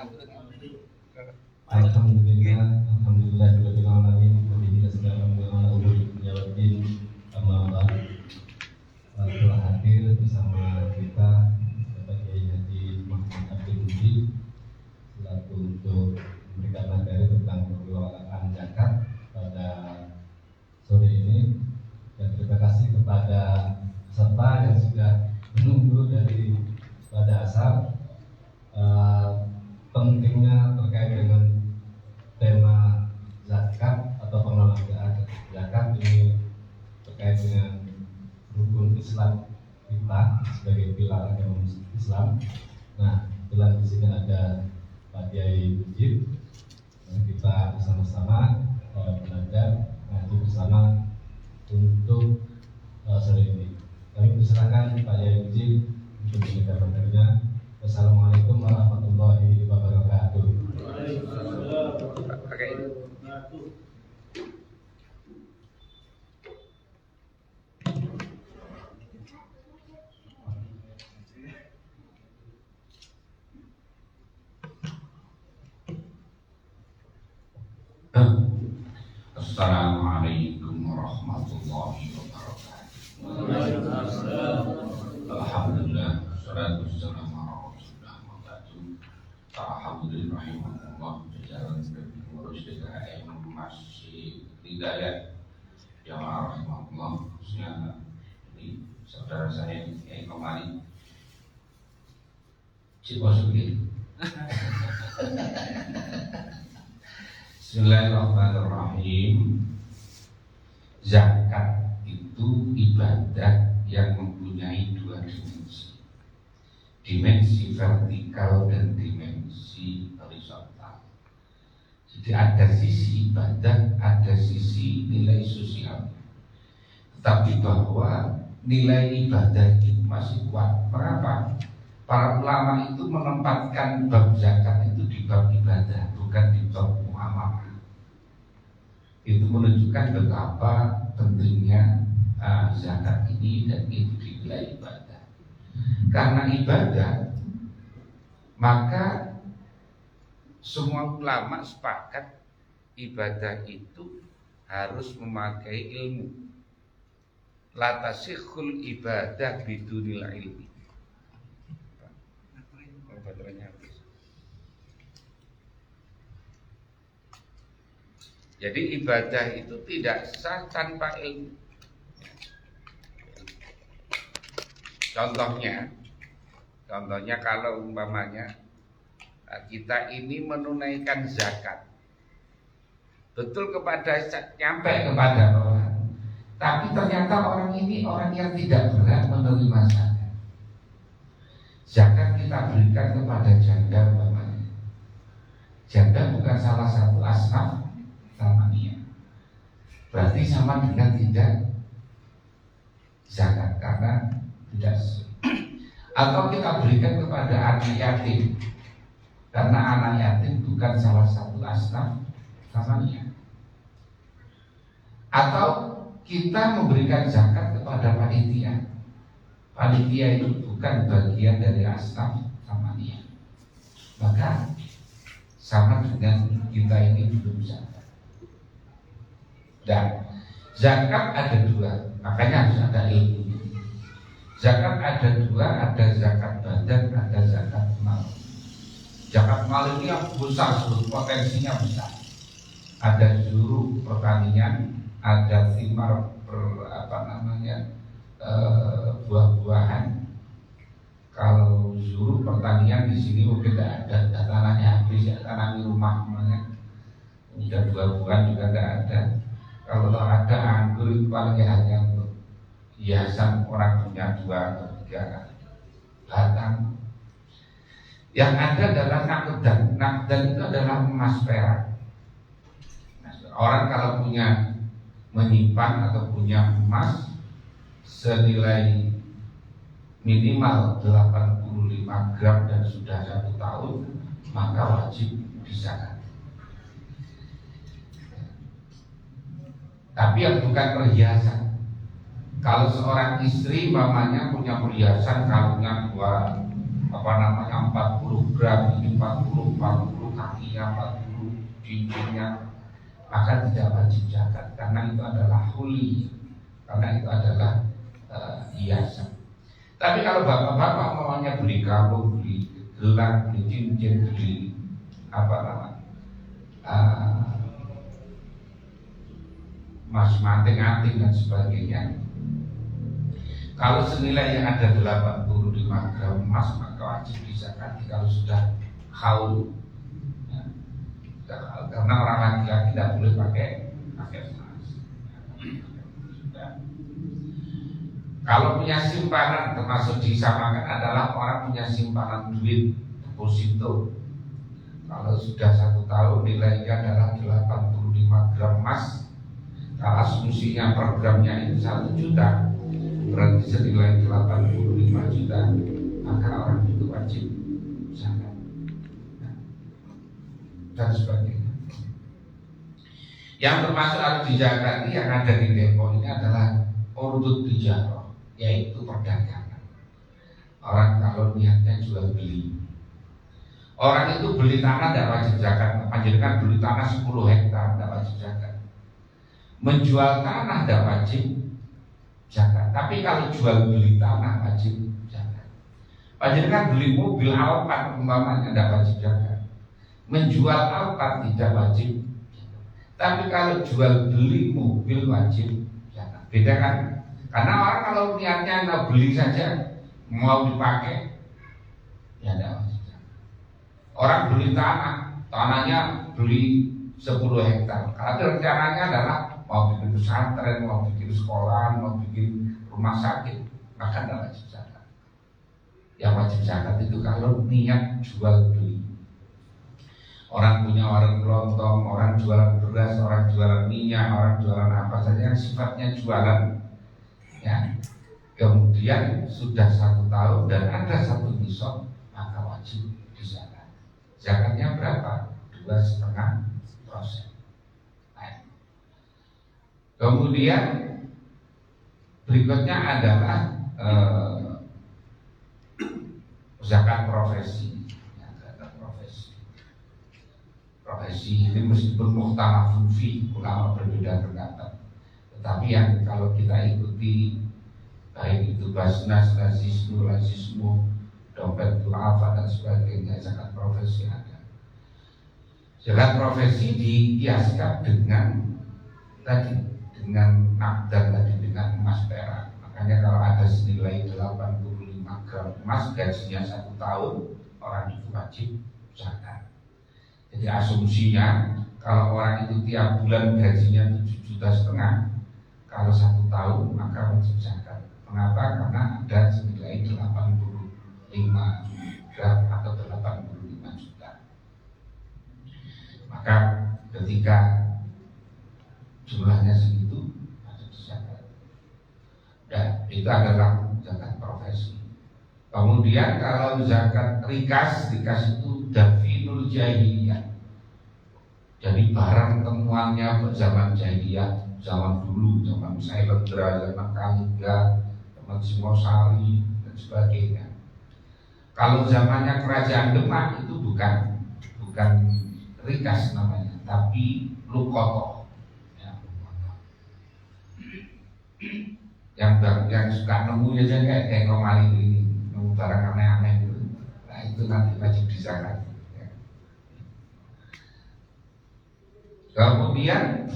Alhamdulillah, alhamdulillahirabbil alamin, wabillahi nasta'in ala umuri dunya waddin. Amma ba'd. Telah hadir bersama kita Bapak Kiai Haji Muhammad Abdul Mujib selaku untuk memberikan materi tentang pengelolaan zakat pada sore ini, dan terima kasih kepada peserta yang sudah menunggu dari pada asar. Pentingnya terkait dengan tema zakat atau pengelolaan zakat ini terkait dengan rukun Islam kita sebagai pilar agama Islam. Nah, kebetulan di sini ada Pak Kiai Mujib. Kita bersama-sama belajar ngaji bersama untuk sore ini. Kami persilakan Pak Kiai Mujib untuk memberikan materinya. Wassalamualaikum warahmatullahi wabarakatuh. Assalamualaikum warahmatullahi wabarakatuh. Alhamdulillah, salatu wassalamu ala rasulillah wa ba'du. Alhamdulillah, rahimahullah, jalan pengurus DKM masih hidayah yang rahimahullah, khususnya ini saudara saya yang kemarin Ciposuki. Bismillahirrahmanirrahim. Zakat itu ibadah yang mempunyai dua dimensi, dimensi vertikal dan dimensi horizontal. Jadi ada sisi ibadah, ada sisi nilai sosial. Tetapi bahwa nilai ibadah itu masih kuat. Mengapa? Para ulama itu menempatkan bab zakat itu di bab ibadah, bukan di bab muamalah. Itu menunjukkan betapa pentingnya zakat ini, dan itu dinilai ibadah. Karena ibadah, maka semua ulama sepakat ibadah itu harus memakai ilmu. La tasikhul ibadah bidunil ilmi. Jadi ibadah itu tidak sah tanpa ilmu. Contohnya kalau umpamanya kita ini menunaikan zakat, betul nyampe kepada orang, tapi ternyata orang ini orang yang tidak berat menerima zakat. Zakat kita berikan kepada janda umpamanya. Janda bukan salah satu asnaf Tamania, berarti sama dengan tidak zakat karena tidak sesuai. Atau kita berikan kepada anak yatim, karena anak yatim bukan salah satu asnaf Tamania. Atau kita memberikan zakat kepada panitia, panitia itu bukan bagian dari asnaf Tamania, maka sama dengan kita ini belum zakat. Dan zakat ada dua, makanya harus ada ilmu. Zakat ada dua, ada zakat badan, ada zakat mal. Zakat mal ini yang besar, potensinya besar. Ada juru pertanian, ada thimar buah-buahan. Kalau juru pertanian di sini mungkin tidak ada, tanahnya habis, ya tanami rumah namanya. Udah 2 bulan juga tidak ada. Kalau ada anggur itu paling hanya untuk hiasan, orang punya 2 atau 3 batang. Yang ada adalah nakdan. Nakdan itu adalah emas perak. Orang kalau punya menyimpan atau punya emas senilai minimal 85 gram dan sudah 1 tahun, maka wajib dizakat. Tapi yang bukan perhiasan. Kalau seorang istri mamanya punya perhiasan kalungnya 40 gram, ini 40 40 kakinya, 40 cincinnya, maka tidak wajib zakat karena itu adalah huli, karena itu adalah hiasan. Tapi kalau bapak-bapak maunya beli kalung, beli gelang, beli cincin, beli apa namanya mas anting-anting dan sebagainya, kalau senilai yang ada 85 gram emas maka wajib dizakati kalau sudah haul. Ya. Karena orang laki-laki tidak boleh pakai emas. Ya. Kalau punya simpanan, termasuk disamakan adalah orang punya simpanan duit deposito. Kalau sudah 1 tahun nilainya adalah 85 gram emas, kalau asumsinya per gramnya itu 1 juta, berarti senilai 85 juta, maka orang itu wajib zakat dan sebagainya. Yang termasuk harus dizakati yang ada di Depok ini adalah urut tijarah, yaitu perdagangan. Orang kalau niatnya jual beli, orang itu beli tanah tidak wajib zakat. Panjenengan beli tanah 10 hektar tidak wajib zakat. Menjual tanah tidak wajib zakat. Tapi kalau jual beli tanah wajib zakat. Panjenengan beli mobil Alphard umpamanya tidak wajib zakat. Menjual Alphard tidak wajib zakat. Tapi kalau jual beli mobil wajib zakat. Beda kan? Karena orang kalau niatnya mau beli saja, mau dipakai, ya tidak wajib zakat. Orang beli tanah, tanahnya beli 10 hektar. Kalau rencananya adalah mau bikin pesantren, mau bikin sekolah, mau bikin rumah sakit, maka tidak wajib zakat. Yang wajib zakat itu kalau niat jual beli. Orang punya warung kelontong, orang jualan beras, orang jualan minyak, orang jualan apa saja yang sifatnya jualan, ya. Kemudian sudah 1 tahun dan ada 1 nisab, maka wajib dizakat. Zakatnya berapa? 2,5%. Kemudian berikutnya adalah zakat profesi. Ya, zakat profesi. Profesi ini meskipun mukhtalafun fi, ulama berbeda pendapat. Tetapi yang kalau kita ikuti baik itu basnas, lazismu, dompet khilafah dan sebagainya, zakat profesi ada. Zakat profesi dikiaskan dengan nakdan tadi, dengan emas perak. Makanya kalau ada senilai 85 gram emas, gajinya 1 tahun, orang itu wajib zakat. Jadi asumsinya kalau orang itu tiap bulan gajinya 7,5 juta, kalau 1 tahun maka wajib zakat. Mengapa? Karena ada senilai 85 gram atau 85 juta. Maka ketika jumlahnya segitu wajib zakat. Dan itu adalah zakat profesi. Kemudian kalau zakat rikas itu dafinul jahiliyah. Jadi barang temuannya zaman jahiliyah, zaman dulu, zaman Sailendra, zaman Kalingga, zaman Singosari dan sebagainya. Kalau zamannya kerajaan Demak itu bukan rikas namanya, tapi lukotoh. Yang suka nemu aja kayak ngomali ini, nemu barang aneh-aneh itu, nah itu nanti wajib dizakat. Ya. Kemudian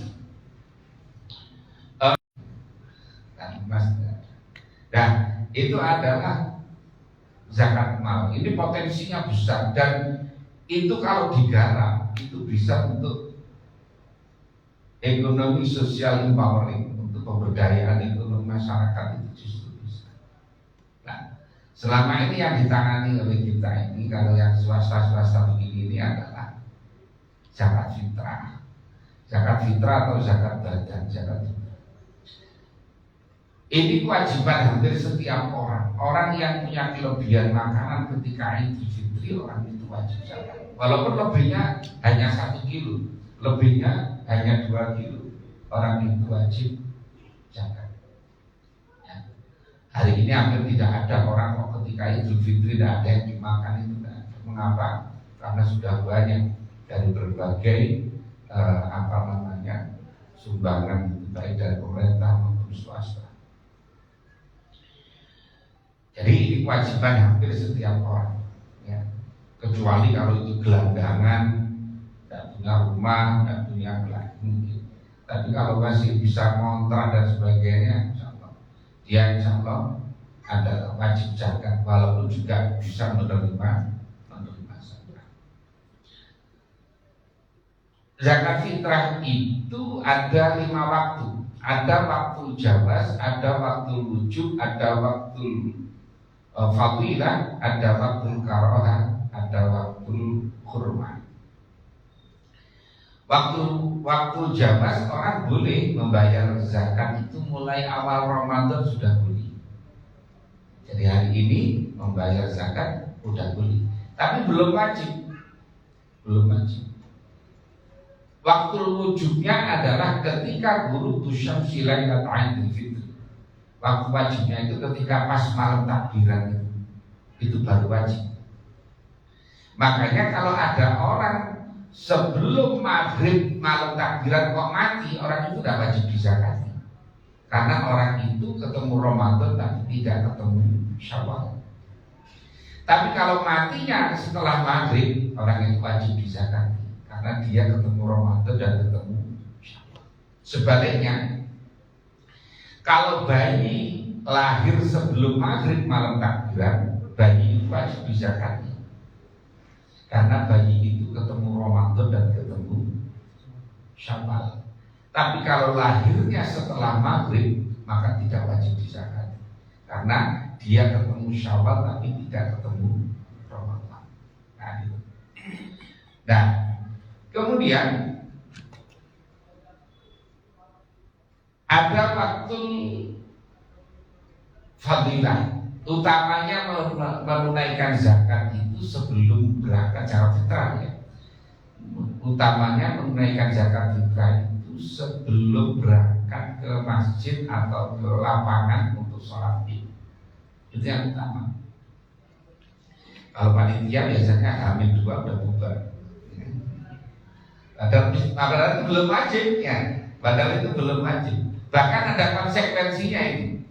nah itu adalah zakat mal. Ini potensinya besar dan itu kalau digarap itu bisa untuk ekonomi sosial empowering, untuk pemberdayaan ekonomi masyarakat itu justru bisa. Nah, selama ini yang ditangani oleh kita ini, kalau yang swasta begini ini adalah zakat fitrah atau zakat badan, zakat fitrah. Ini kewajiban hampir setiap orang yang punya kelebihan makanan ketika Idul Fitri, orang itu wajib zakat. Walaupun lebihnya hanya 1 kilo, lebihnya hanya 2 kilo, orang itu wajib zakat. Ya. Hari ini hampir tidak ada orang kok ketika Idul Fitri tidak ada yang dimakan, itu tidak ada. Mengapa? karena sudah banyak dari berbagai sumbangan baik dari pemerintah maupun swasta. Jadi ini kewajiban hampir setiap orang, ya. Kecuali kalau itu gelandangan, tidak punya rumah, tidak punya lagi. Tapi kalau masih bisa ngontrak dan sebagainya, insya Allah ada wajib zakat, walaupun juga bisa menerima zakat. Zakat fitrah itu ada 5 waktu. Ada waktu jawaz, ada waktu wujub, ada waktu fadilah, ada waktu karohah, ada waktu hurmah. Waktu jawaz orang boleh membayar zakat itu mulai awal Ramadan sudah boleh. Jadi hari ini membayar zakat sudah boleh, tapi belum wajib. Waktu wujudnya adalah ketika ghurubu syamsi lailatul Idul Fitri. Waktu wajibnya itu ketika pas malam takbiran itu baru wajib. Makanya kalau ada orang sebelum maghrib malam takbiran kok mati, orang itu tidak wajib dizakati. Karena orang itu ketemu Ramadan tapi tidak ketemu Syawal. Tapi kalau matinya setelah maghrib, orang itu wajib dizakati karena dia ketemu Ramadan dan ketemu Syawal. Sebaliknya, kalau bayi lahir sebelum maghrib malam takbiran, bayi itu wajib dizakati karena bayi itu ketemu Ramadan dan ketemu Syawal. Tapi kalau lahirnya setelah maghrib, maka tidak wajib dizakati karena dia ketemu Syawal tapi tidak ketemu Ramadan. Nah, kemudian ada waktu fadilah, utamanya menunaikan zakat itu sebelum berangkat zakat fitrah, ya. Utamanya menunaikan zakat fitrah itu sebelum berangkat ke masjid atau ke lapangan untuk sholat Id. Itu yang utama. Kalau panitia biasanya H-2 udah bubar. Padahal itu belum wajib, ya. Padahal itu belum wajib. Bahkan ada konsekuensinya ini.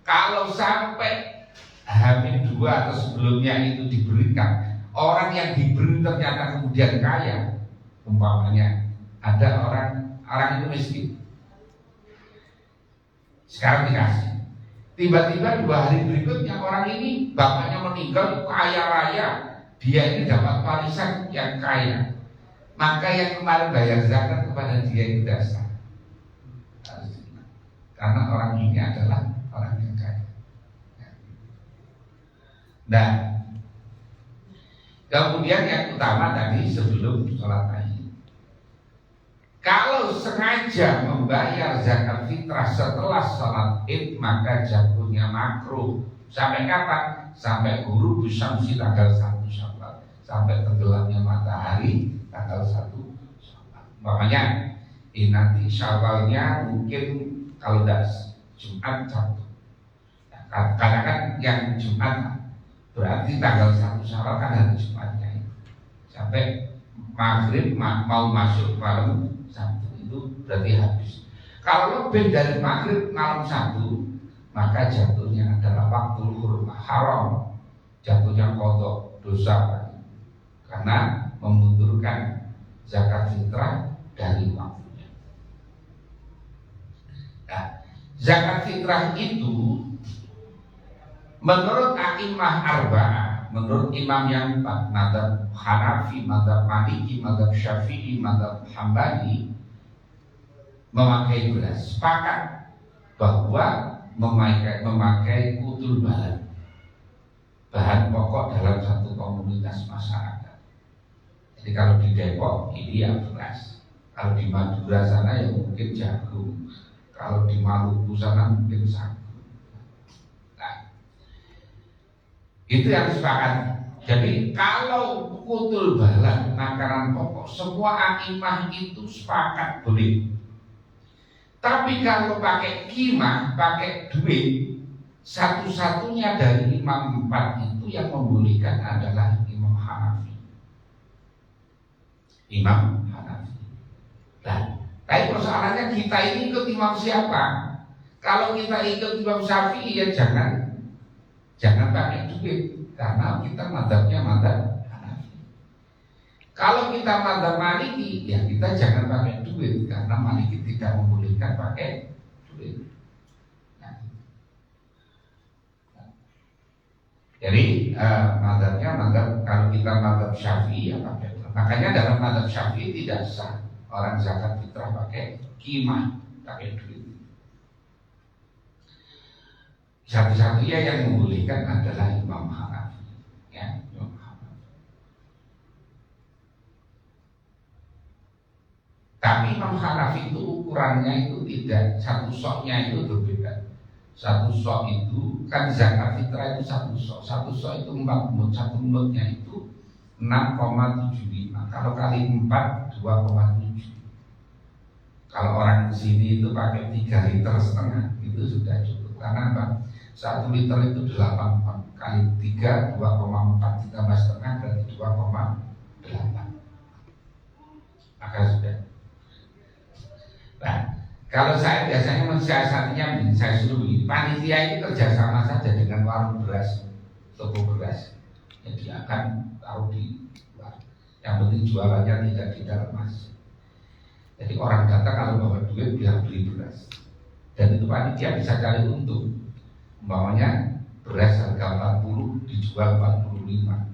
Kalau sampai H-2 atau sebelumnya itu diberikan, orang yang diberi ternyata kemudian kaya, umpamanya ada orang itu miskin, sekarang dikasih, tiba-tiba 2 hari berikutnya orang ini bapaknya meninggal kaya raya, dia ini dapat warisan yang kaya, maka yang kemarin bayar zakat kepada dia itu dasar, karena orang ini adalah orang yang kaya. Nah, kemudian yang utama tadi sebelum sholat Id, kalau sengaja membayar zakat fitrah setelah sholat Id, maka jatuhnya makruh. Sampai kapan? Sampai ghurubu syamsi tanggal 1 Syawal, sampai tenggelamnya matahari tanggal 1 Syawal. Makanya nanti Syawalnya mungkin kalau tidak Jumat jatuh. Karena kan yang Jumat berarti tanggal 1 Syawal kan hari Jumatnya itu. Sampai maghrib mau masuk malam Sabtu itu berarti habis. Kalau lebih dari maghrib malam Sabtu, maka jatuhnya adalah waktu hurmah haram, jatuhnya kodok dosa karena memundurkan zakat fitrah dari waktunya. Nah, zakat fitrah itu menurut a'imah arba'ah, menurut imam yang 4, mazhab Hanafi, mazhab Maliki, mazhab Syafi'i, mazhab Hambali, memakai beras, sepakat bahwa memakai kutul balad, bahan pokok dalam satu komunitas masyarakat. Jadi kalau di Depok ini ya beras, kalau di Madura sana ya mungkin jagung, kalau di Maluku sana mungkin sagu. Itu yang sepakat. Jadi kalau kutul balad, makanan pokok, semua a'imah itu sepakat boleh. Tapi kalau pakai kimah, pakai duit, satu-satunya dari imam 4 itu yang membolehkan adalah Imam Hanafi. Imam Hanafi. Nah, tapi persoalannya kita ini ikut imam siapa? Kalau kita ikut Imam Syafi'i ya jangan pakai duit, karena kita mazhabnya mazhab Hanafi. Kalau kita mazhab Maliki ya kita jangan pakai duit, karena Maliki tidak membolehkan pakai duit. Jadi mazhabnya mazhab, kalau kita mazhab Syafi'i ya pakai duit. Makanya dalam mazhab Syafi'i tidak sah orang zakat fitrah pakai kimah, pakai duit. Satu-satunya yang membolehkan adalah Imam Hanafi, ya, Imam Hanafi. Tapi Imam Hanafi itu ukurannya itu tidak, satu soknya itu berbeda. Satu sok itu kan zakat fitrah itu satu sok itu 4 mud, satu mudnya itu 6,75. Kalau kali 4 2,7. Kalau orang di sini itu pakai 3,5 liter itu sudah cukup. Karena apa? 1 liter itu 8 kali 3 2,4 ditambah setengah berarti 2,8. Maka sudah. Nah, kalau saya biasanya mensiasatinya, saya suruh begini, panitia ini kerjasama saja dengan warung beras, toko beras. Jadi akan taruh di luar. Yang penting jualannya tidak di dalam mas. Jadi orang datang kalau bawa duit biar beli beras. Dan itu panitia bisa cari untung. Umpamanya beras harga 40 dijual 45.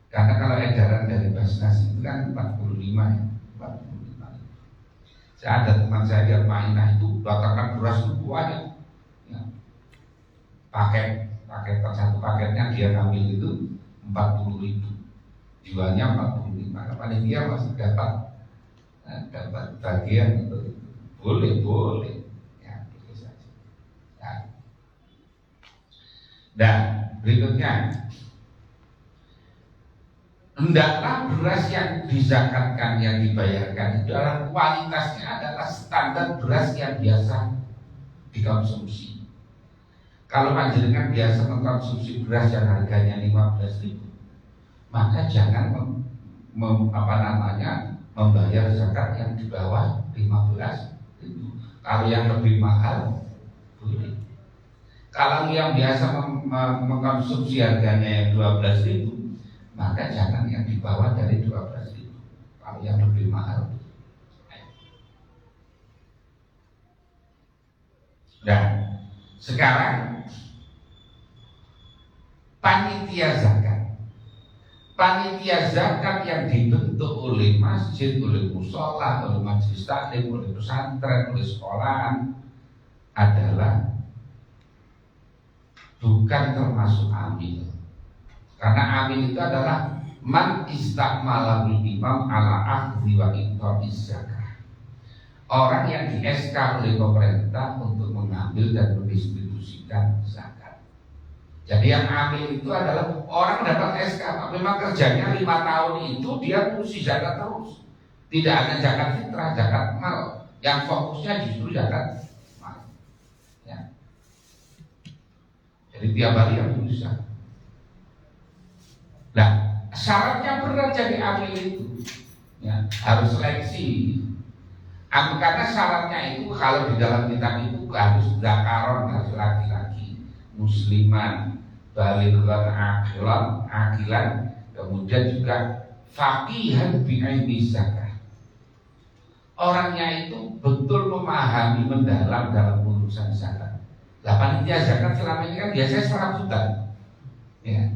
Karena kalau edaran dari Basnas itu kan 45 ya, 45. Saya ada teman saya di Mainah itu bakaran beras itu banyak. Ya. Paket satu paketnya dia ngambil itu 40.000, jualnya 45. Paling dia masih dapat bagian itu. Boleh. Ya, boleh saja. Ya. Dan berikutnya, hendaklah beras yang dizakatkan, yang dibayarkan itu adalah kualitasnya adalah standar beras yang biasa dikonsumsi. Kalau panjenengan biasa mengkonsumsi beras yang harganya 15.000, maka jangan membayar zakat yang di bawah 15.000. Kalau yang lebih mahal boleh. Kalau yang biasa mengkonsumsi harganya yang 12.000, maka jangan yang di bawah dari 12.000. Kalau yang lebih mahal. Nah, sekarang panitia zakat yang dibentuk oleh masjid, oleh musola, oleh majelis taklim, oleh pesantren, oleh sekolahan adalah bukan termasuk amil. Karena amil itu adalah man istakmalahul imam ala akhdhi wa intomis zakah. Orang yang di SK oleh pemerintah untuk mengambil dan mendistribusikan zakat. Jadi yang amil itu adalah orang dapat SK, memang kerjanya 5 tahun itu dia mesti zakat terus. Tidak ada zakat fitrah, zakat mal. Yang fokusnya justru zakat mal. Ya. Jadi tiap hari yang berusaha. Nah, syaratnya berat jadi amil itu, ya, harus seleksi. Karena syaratnya itu kalau di dalam kitab itu harus zakaron, harus laki-laki, musliman, balighan, akilan, kemudian juga faqihan bi'aini zakah. Orangnya itu betul memahami mendalam dalam urusan zakat. Lah panitia zakat selama ini kan biasanya serabutan, ya.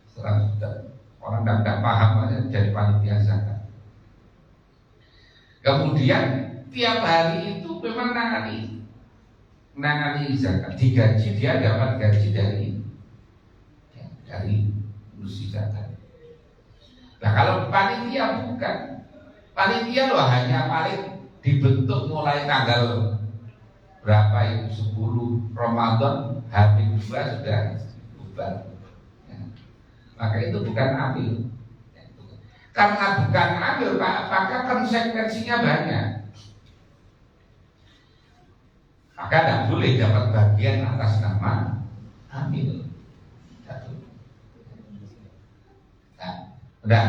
Serabutan. Orang tidak paham aja jadi panitia zakat. Kemudian tiap hari itu memang nangani zakat, digaji, dia dapat gaji dari urusi zakat. Nah kalau panitia bukan, panitia loh hanya paling dibentuk mulai tanggal berapa itu 10 Ramadan, H-2 sudah bubar. Maka itu bukan amil. Karena bukan amil, maka konsekuensinya banyak. Maka tidak boleh dapat bagian atas nama amil. Nah,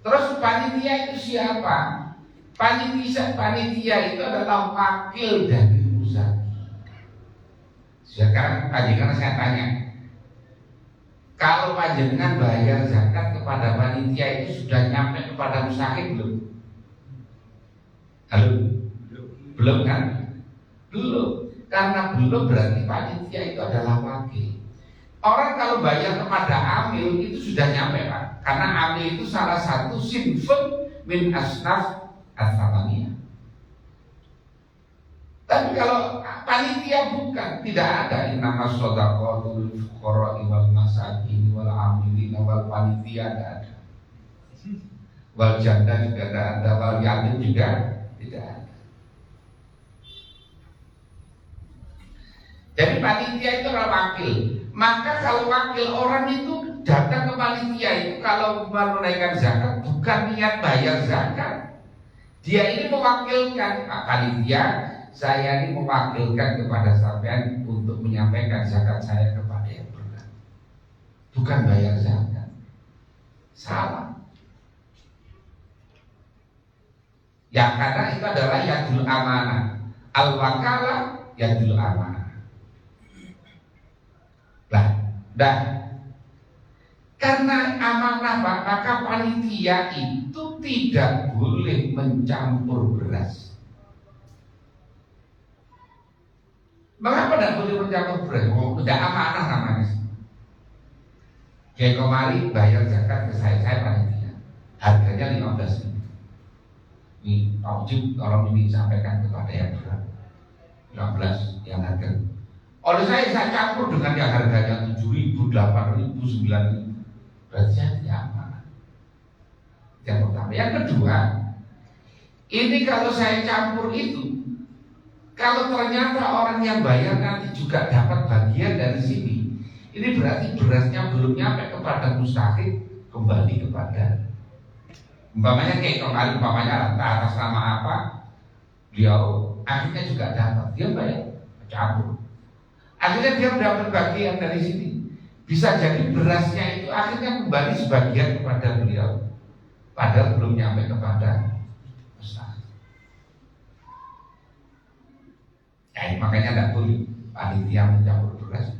Terus panitia itu siapa? Panitia itu adalah wakil dari pusat. Sekarang panjenengan saya tanya, kalau panjenengan bayar zakat kepada panitia itu sudah nyampe kepada musahid belum? Halo? Belum kan? Belum. Karena belum berarti panitia itu adalah wakil. Orang kalau bayar kepada amil itu sudah nyampe Pak. Karena amil itu salah satu sinfun min asnaf as-samaniyah. Tapi kalau panitia bukan, tidak ada nama shadaqatul fuqara wal masakin wal amilin wal panitia, tidak ada. Wal janda juga tidak ada, wal yatim juga tidak ada. Jadi panitia itu adalah wakil. Maka kalau wakil orang itu datang ke panitia itu kalau menunaikan zakat bukan niat bayar zakat. Dia ini mewakilkan Pak panitia, saya ini mewakilkan kepada sampean untuk menyampaikan zakat saya kepada yang berhak. Bukan bayar zakat. Salah. Ya karena itu adalah yadul amanah. Al-wakalah yadul amanah. Karena amanah Pak, maka panitia itu tidak boleh mencampur beras. Mengapa tidak boleh mencampur beras? Oh, tidak amanah namanya. Kayak kemarin bayar zakat ke saya panitia, harganya 15.000. Ini wajib tolong ini sampaikan kepada yang berat 15 yang harga. Oleh saya campur dengan yang harganya 7.000, 8.000, 9.000. Berarti saya tidak amanah. Yang pertama. Yang kedua, ini kalau saya campur itu, kalau ternyata orang yang bayar nanti juga dapat bagian dari sini, ini berarti berasnya belum nyampe kepada mustahik, kembali kepada umpamanya kayak kemarin, umpamanya atas nama apa, beliau akhirnya juga dapat, dia bayar campur. Akhirnya dia mendapat bagian dari sini. Bisa jadi berasnya itu akhirnya kembali sebagian kepada beliau, padahal belum nyampe kepada ustaz. Ya, makanya tidak boleh panitia mencampur beras.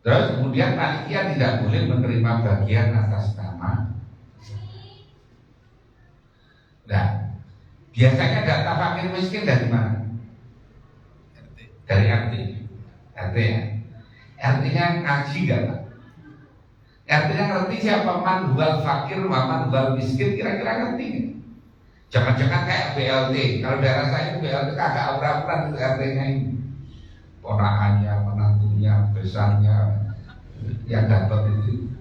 Terus kemudian panitia tidak boleh menerima bagian atas nama. Nah, biasanya data fakir miskin dari mana? Dari RT. RT ya. RT-nya ngaji gak Pak? RT-nya ngerti siapa man huwal fakir, man huwal miskin, kira-kira ngerti gak? Jangan-jangan kayak BLT. Kalau daerah saya BLT kagak aura-aura itu RT-nya ini. Ponakannya, menantunya, besarnya yang dapat itu.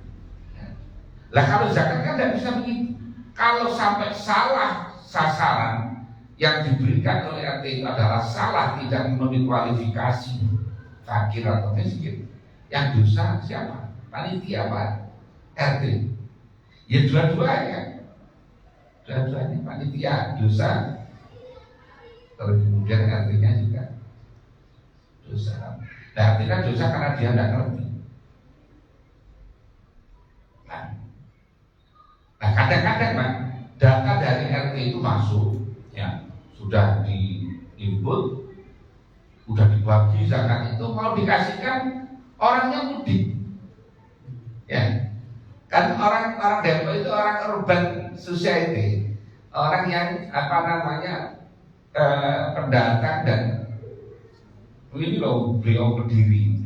Lah kalau zakat kan tidak bisa begitu. Kalau sampai salah sasaran, yang diberikan oleh RT itu adalah salah, tidak memenuhi kualifikasi fakir atau miskin, yang dosa siapa? Panitia Pak RT. Ya dua-duanya panitia dosa, terus kemudian RT-nya juga dosa. Nah, artinya dosa karena dia tidak ngerti. Nah kadang-kadang Pak, data dari RT itu masuk, ya sudah di-input, udah dibagi zakat itu, mau dikasihkan orangnya mudik, ya kan orang Depok itu orang urban society, orang yang apa namanya pendatang dan ini loh beliau berdiri.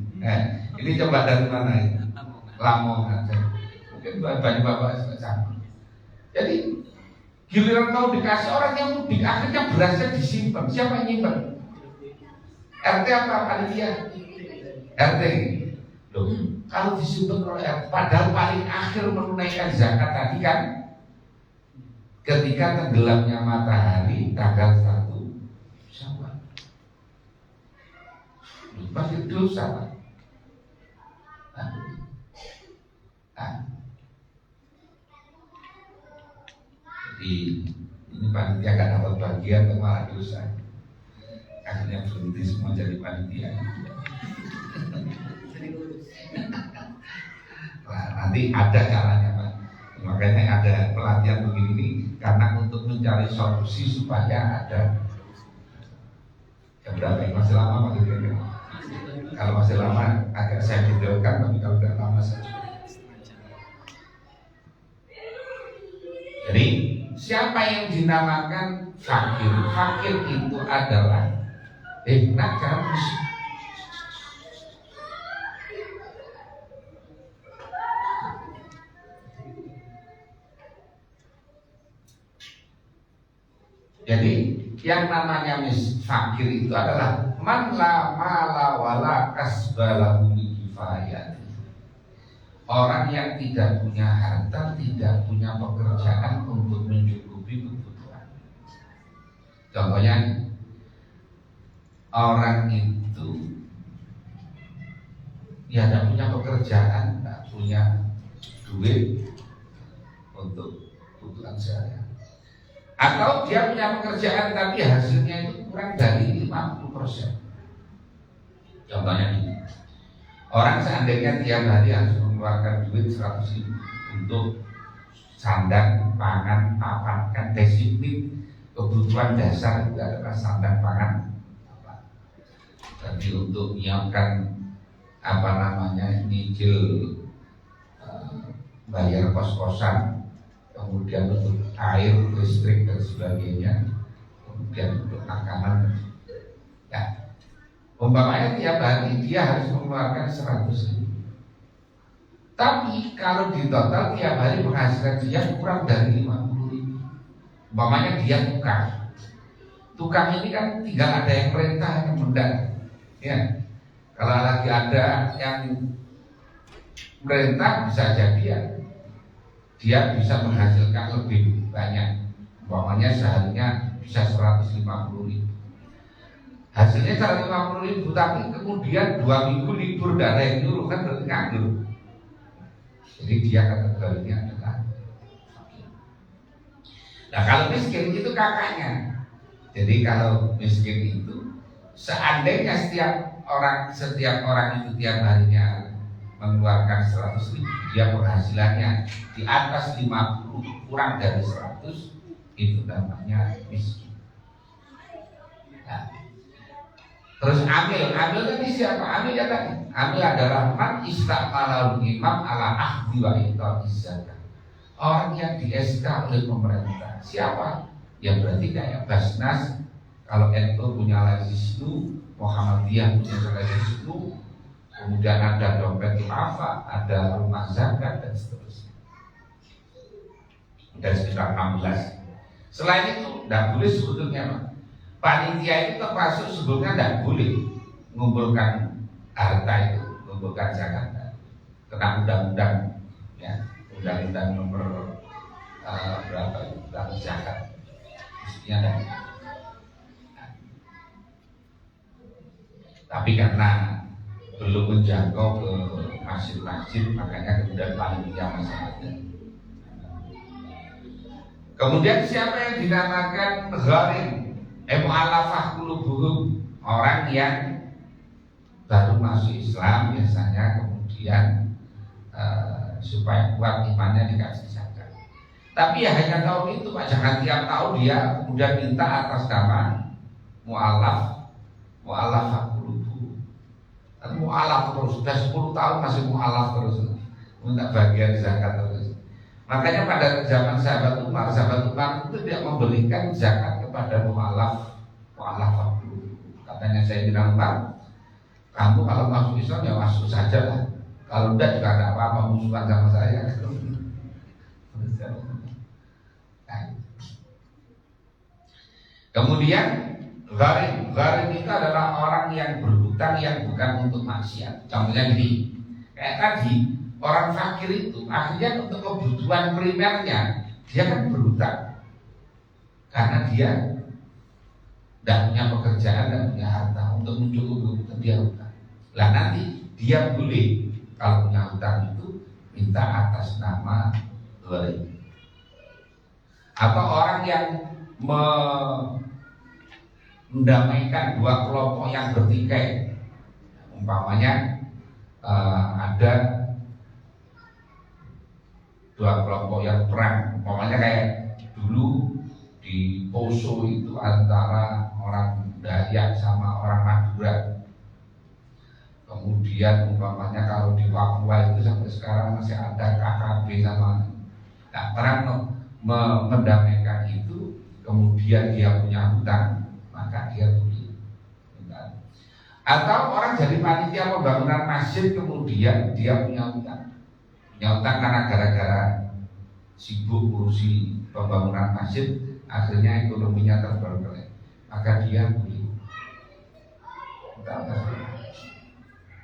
Ini coba dari mana ini? Lamongan, mungkin banyak bapak semacam. Jadi giliran mau dikasih orang yang mudik, akhirnya berasnya disimpan. Siapa yang nyimpan? RT apa panitia? RT. Loh, kalau disimpan oleh RT, padahal paling akhir menunaikan zakat tadi kan ketika tenggelamnya matahari tanggal 1 Syawal. Masih dosa Pak. Jadi ini panitia gak dapat bagian ke malah dosa. Akhirnya berhenti semua jadi panitia. Nah, Nanti ada caranya Pak. Makanya ada pelatihan begini karena untuk mencari solusi supaya ada. Jam berapa ini? Masih lama Pak Dirjen? Kalau masih lama agak saya videokan, tapi kalau tidak lama saja. Jadi siapa yang dinamakan fakir? Fakir itu adalah nak jangan musik. Jadi yang namanya fakir itu adalah man la mala wala kasbalahu kifayat. Orang yang tidak punya harta, tidak punya pekerjaan untuk mencukupi kebutuhan. Contohnya, orang itu ya tidak punya pekerjaan, tidak punya duit untuk kebutuhan sehari-hari. Atau dia punya pekerjaan tapi hasilnya itu kurang dari 50%. Contohnya ini, orang seandainya tiap hari harus mengeluarkan duit 100.000 untuk sandang, pangan, papan, disiplin kebutuhan dasar itu adalah sandang, pangan, papan. Jadi untuk menyiapkan nyicil bayar kos-kosan, kemudian untuk air, listrik dan sebagainya, kemudian untuk makanan. Ya, umpamanya tiap hari dia harus mengeluarkan 100.000. Tapi kalau di total tiap hari penghasilan dia kurang dari 50.000. Umpamanya dia tukang. Tukang ini kan tinggal ada yang perintah yang mendak. Ya, kalau lagi ada yang perintah bisa jadi ya dia bisa menghasilkan lebih banyak. Umpamanya seharinya bisa 150.000. Hasilnya 150.000, tapi kemudian 2 minggu libur dan ada yang nyuruh, kan berarti nganggur. Jadi dia kategorinya adalah fakir. Nah kalau miskin itu kakaknya. Jadi kalau miskin itu seandainya setiap orang itu tiap harinya mengeluarkan 100.000, dia penghasilannya di atas 50, kurang dari 100, itu namanya miskin. Nah, terus amil tadi siapa? Amil ya tadi. Amil adalah man istakmalal imam ala ahdi wa ita'iz zakat. Orang yang di SK oleh pemerintah. Siapa? Ya berarti kayak Basnas. Kalau NU punya Lazisnu, Muhammadiyah punya Lazisnu, kemudian ada dompet khilafah, ada rumah zakat dan seterusnya. Dan sekitar 16. Selain itu, tidak boleh sebetulnya Pak. Panitia itu termasuk sebetulnya tidak boleh mengumpulkan harta itu, mengumpulkan zakat. Kena undang-undang, ya, undang-undang nomor berapa itu, undang zakat. Mestinya ada. Tapi karena belum menjangkau ke masjid-masjid, makanya kemudian panitia masih ada. Kemudian siapa yang dinamakan gharim? Mu'allafah qulubuhum, orang yang baru masuk Islam biasanya, kemudian supaya kuat imannya dikasih zakat. Tapi ya hanya tahun itu Pak, jangan tiap tahun dia kemudian minta atas nama mu'allafah qulubuhum. Mu'allaf terus, sudah 10 tahun masih mu'allaf terus, minta bagian zakat terus. Makanya pada zaman sahabat Umar itu tidak memberikan zakat kepada mu'allaf dulu. Katanya saya bilang, Umar, kamu kalau masuk Islam ya masuk saja lah. Kalau enggak juga ada apa-apa musuhan sama saya. Kemudian gharim itu adalah orang yang berhutang yang bukan untuk maksiat. Contohnya gini, kayak tadi orang fakir itu akhirnya untuk kebutuhan primernya dia kan berhutang karena dia tidak punya pekerjaan, tidak punya harta untuk mencukupi kebutuhan, dia hutang. Lah nanti dia boleh kalau punya hutang itu minta atas nama gharim. Atau orang yang mendamaikan dua kelompok yang bertikai, umpamanya ada dua kelompok yang perang, umpamanya kayak dulu di Poso itu antara orang Dayak sama orang Madura. Kemudian umpamanya kalau di Papua itu sampai sekarang masih ada KKB sama. Nah, perang mendamaikan itu, kemudian dia punya hutang, maka dia boleh. Atau orang jadi panitia pembangunan masjid, kemudian dia punya hutang. Punya hutang karena gara-gara sibuk ngurusi pembangunan masjid, akhirnya ekonominya terberkelek, maka dia boleh.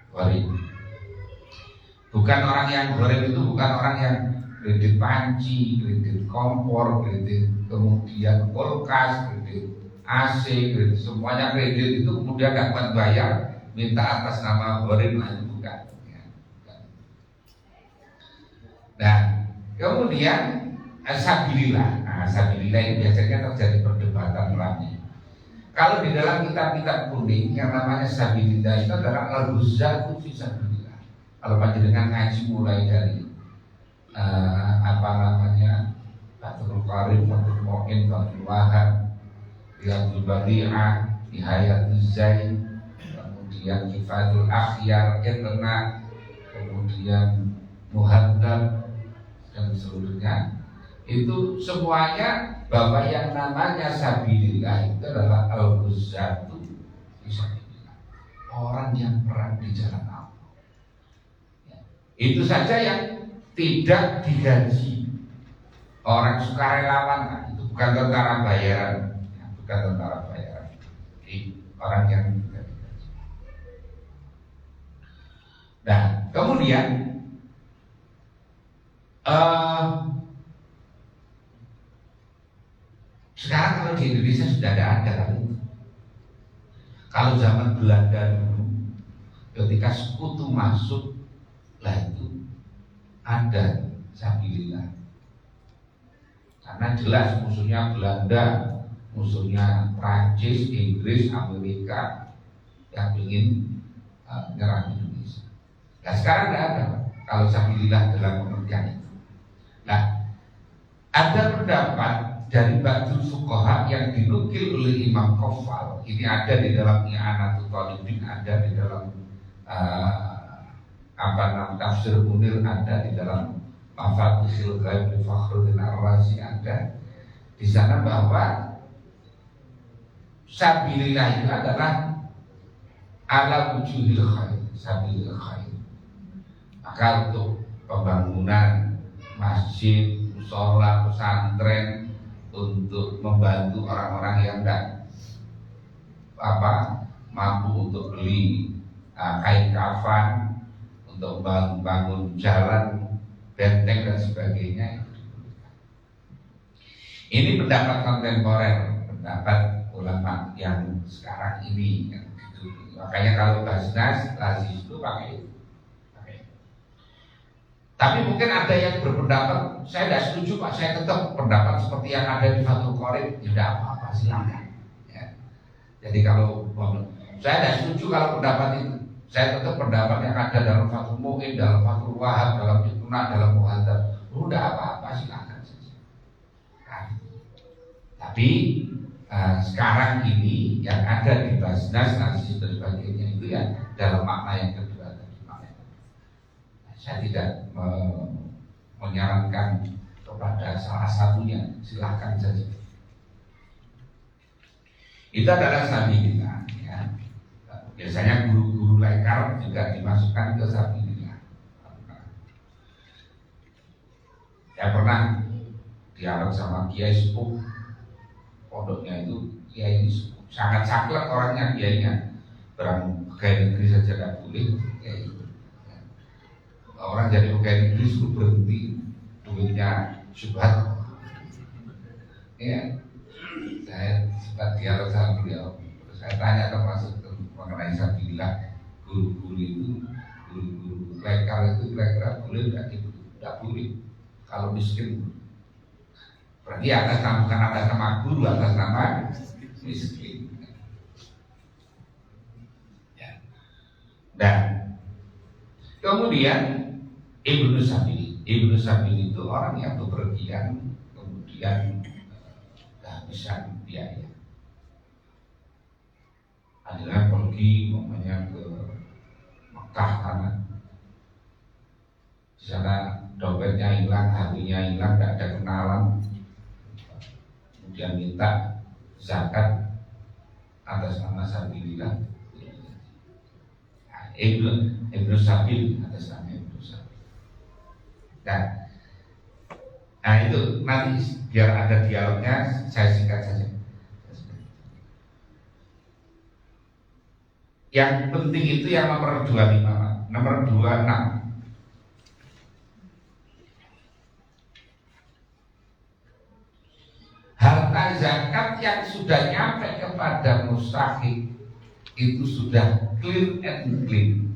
Gharib. Bukan orang yang gharib itu bukan orang yang kredit panci, kredit kompor, kredit kemudian kulkas, kredit AC, kredit semuanya kredit itu kemudian dapat bayar minta atas nama gharib, itu bukan. Nah, kemudian sabilillah. Nah, sabilillah ini biasanya terjadi perdebatan ulama. Kalau di dalam kitab-kitab kuning yang namanya sabilillah itu adalah al-ghuzatu fi sabilillah. Kalau panjenengan ngaji mulai dari Fathul Qarib, Fathul Mu'in, Fathul Wahab, Riyadul Badi'ah, Nihayatul Zain, kemudian Kifatul Akhyar, Irna, kemudian Muhaddab dan seluruhnya, itu semuanya bahwa yang namanya sabilillah itu adalah al-ghuzatu fisabilillah, orang yang perang di jalan Allah. Itu saja yang tidak digaji, orang sukarelawan, nah, itu bukan tentara bayaran, bukan tentara bayaran, jadi orang yang tidak digaji. Nah, kemudian sekarang kalau di Indonesia sudah ada hal itu. Kalau zaman Belanda dulu, ketika sekutu masuk, lah itu ada sabilillah. Karena jelas musuhnya Belanda, musuhnya Prancis, Inggris, Amerika yang ingin menyerang Indonesia. Nah, sekarang tidak ada kalau sabilillah dalam pengertian itu. Nah, ada pendapat dari Ba'dul Fuqaha yang dinukil oleh Imam Qofal. Ini ada di dalam I'anatul Talibin, ada di dalam Tafsir Munir, ada di dalam Mafatihul Ghaib di Fakhruddin Ar-Razi, ada di sana bahwa sabilillah itu adalah ala wujuhil khair, sabilil khair. Maka untuk pembangunan masjid, mushola, pesantren, untuk membantu orang-orang yang tidak mampu untuk beli kain kafan, untuk bangun jalan, benteng dan sebagainya. Ini pendapat kontemporer, pendapat ulama yang sekarang ini. Makanya kalau Basnas, Lazis itu pakai. Tapi mungkin ada yang berpendapat, saya tidak setuju Pak, saya tetap pendapat seperti yang ada di Fathul Qarib, tidak apa-apa, silakan. Ya. Jadi kalau saya tidak setuju kalau pendapat itu, saya tetap pendapat yang ada dalam Fathul Mu'in, dalam Fathul Wahab, dalam Ibnah, dalam Muhaddab, tidak apa-apa, silakan saja. Nah, tapi sekarang ini yang ada di Basnas, Nazis dan sebagainya itu ya dalam makna yang kedua. Saya tidak menyarankan kepada salah satunya, silahkan saja. Itu adalah sabilillah. Ya. Biasanya guru-guru lekar juga dimasukkan ke sabilillah. Saya pernah dialog sama Kiai Sepuh, pondoknya itu Kiai Sepuh, sangat saklek orangnya, kiainya, berang pegawai negeri saja tidak boleh. Orang jadi pegawai negeri suruh berhenti, duitnya syubhat. Ya, saya sempat dialog sama beliau. Saya tanya termasuk mengenai sabilillah, guru-guru itu, guru-guru lekar itu kira-kira boleh tidak boleh? Kalau miskin, berarti atas nama, bukan atas nama guru, atas nama miskin. Ya. Dan kemudian Ibnu Ibnu Sabil itu orang yang bepergian kemudian kehabisan biaya. Akhirnya pergi umpamanya ke Mekah karena di sana dompetnya hilang, HP-nya hilang, tidak ada kenalan. Kemudian minta zakat atas nama Sabilillah. Ibnu Sabil atas nama Ibnu Sabil. Nah itu nanti biar ada dialognya, saya singkat saja. Yang penting itu yang nomor 25, nomor 26. Harta zakat yang sudah nyampe kepada mustahik itu sudah clear and clean,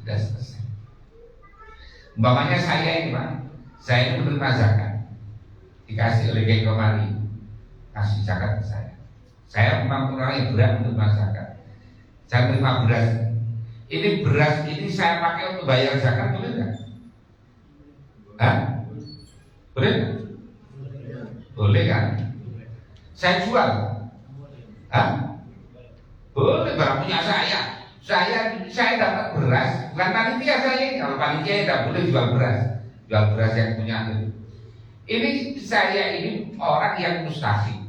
sudah selesai. Umpamanya saya ini Pak, saya ini menerima zakat, dikasih oleh Kiai Komari, kasih zakat ke saya. Saya memang orang yang berat menerima zakat. Saya menerima beras. Ini beras ini saya pakai untuk bayar zakat, boleh nggak? Hah? Boleh nggak? Boleh kan? Saya jual. Hah? Boleh, barang punya saya. Saya dapat beras, bukan panitia saya. Kalau panitia tidak boleh jual beras. Jual beras yang punya itu. Ini saya ini orang yang mustahik.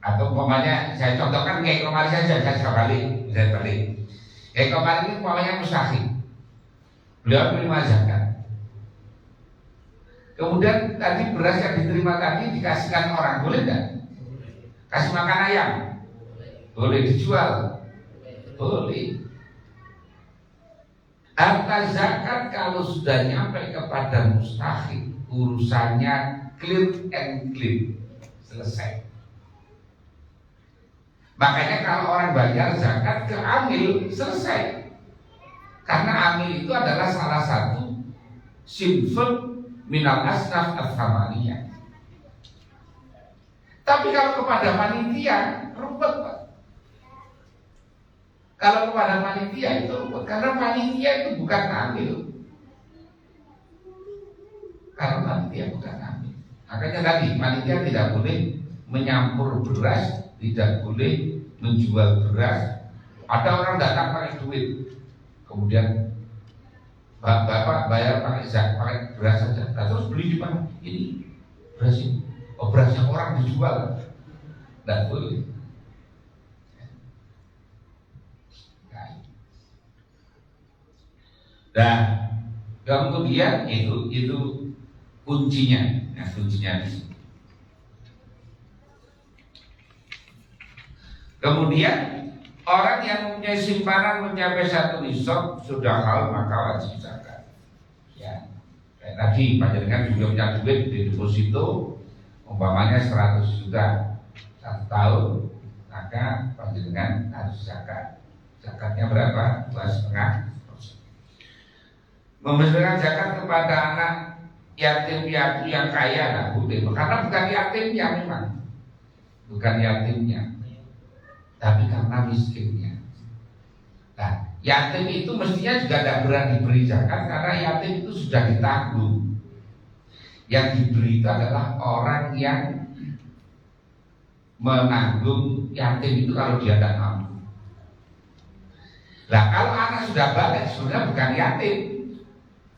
Atau umpamanya saya contohkan kayak kemarin saya balik. Kayak kemarin ini umpamanya mustahik. Beliau menerima zakat. Kemudian tadi beras yang diterima tadi dikasihkan orang, boleh tidak? Kasih makan ayam, boleh dijual, boleh. Harta zakat kalau sudah nyampe kepada mustahik, urusannya clear and clean, selesai. Makanya kalau orang bayar zakat ke amil, selesai. Karena amil itu adalah salah satu sinful minal asnaf al-thamaniyah. Tapi kalau kepada panitia, ruwet Pak. Kalau kepada panitia itu ruwet, karena panitia itu bukan amil. Karena panitia bukan amil. Makanya tadi panitia tidak boleh menyampur beras, tidak boleh menjual beras. Ada orang datang pakai duit, kemudian bapak bayar pakai beras saja. Nah, terus beli di mana? Ini beras ini. Oh, berasnya orang dijual, tidak boleh. Nah, kemudian itu kuncinya. Nah, kuncinya di sini. Kemudian orang yang mempunyai simpanan mencapai 1 nisab sudah haul maka wajib zakat. Ya, kayak tadi panjenengan juga punya duit di deposito, umpamanya 100 juta 1 tahun, maka panjenengan harus zakat. Zakatnya berapa? 2,5%. Memberikan zakat kepada anak yatim piatu yang kaya, nah boleh, karena bukan yatimnya memang, bukan yatimnya, tapi karena miskinnya. Nah, yatim itu mestinya juga tidak berani diberi zakat karena yatim itu sudah ditanggung. Yang diberi itu adalah orang yang menanggung yatim itu kalau dia tidak mampu. Nah, kalau anak sudah balik sebenarnya bukan yatim,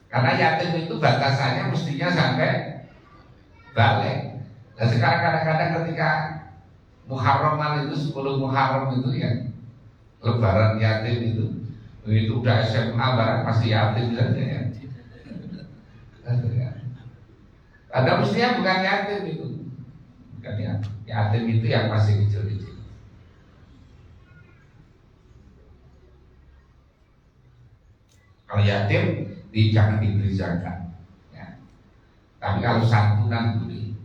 karena yatim itu batasannya mestinya sampai balik. Dan sekarang kadang-kadang ketika Muharraman itu 10 Muharram itu ya, Lebaran yatim itu udah SMA barang masih yatim saja ya. Ada mestinya bukan yatim itu, bukan yatim. Yatim itu yang masih kecil-kecil. Kalau yatim jangan diberi zakat. Ya. Tapi kalau santunan boleh.